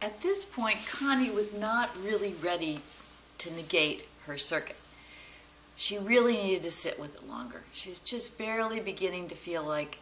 At this point, Connie was not really ready to negate her circuit. She really needed to sit with it longer. She was just barely beginning to feel like,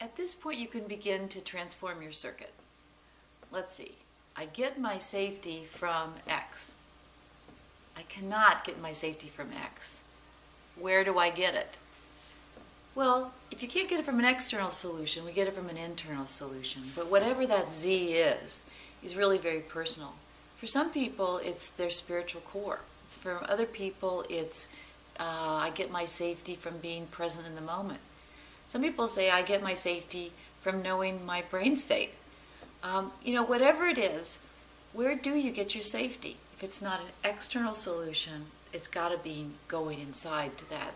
at this point you can begin to transform your circuit. Let's see. I get my safety from X. I cannot get my safety from X. Where do I get it? Well, if you can't get it from an external solution, we get it from an internal solution. But whatever that Z is really very personal. For some people, it's their spiritual core. For other people, it's I get my safety from being present in the moment. Some people say, I get my safety from knowing my brain state. Whatever it is, where do you get your safety? If it's not an external solution, it's got to be going inside to that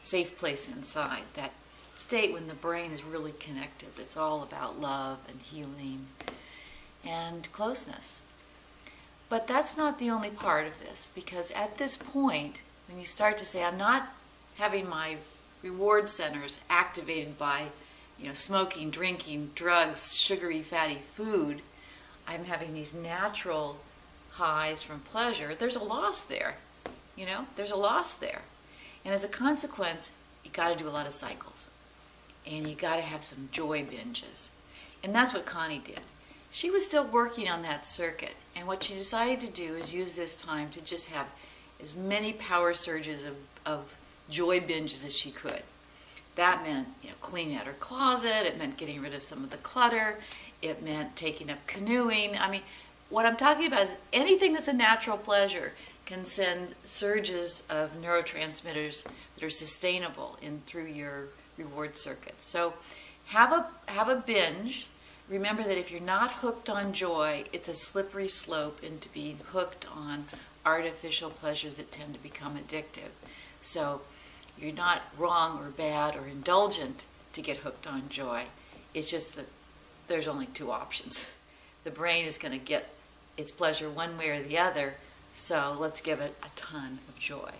safe place inside, that state when the brain is really connected. That's all about love and healing and closeness. But that's not the only part of this, because at this point, when you start to say, I'm not having my reward centers activated by smoking, drinking, drugs, sugary, fatty food, I'm having these natural highs from pleasure, there's a loss there. There's a loss there. And as a consequence, you got to do a lot of cycles. And you got to have some joy binges. And that's what Connie did. She was still working on that circuit. And what she decided to do is use this time to just have as many power surges of joy binges as she could. That meant cleaning out her closet. It meant getting rid of some of the clutter. It meant taking up canoeing. I mean, what I'm talking about is anything that's a natural pleasure can send surges of neurotransmitters that are sustainable through your reward circuits. So have a binge. Remember that if you're not hooked on joy, it's a slippery slope into being hooked on artificial pleasures that tend to become addictive. So you're not wrong or bad or indulgent to get hooked on joy. It's just that there's only two options. The brain is going to get its pleasure one way or the other, so let's give it a ton of joy.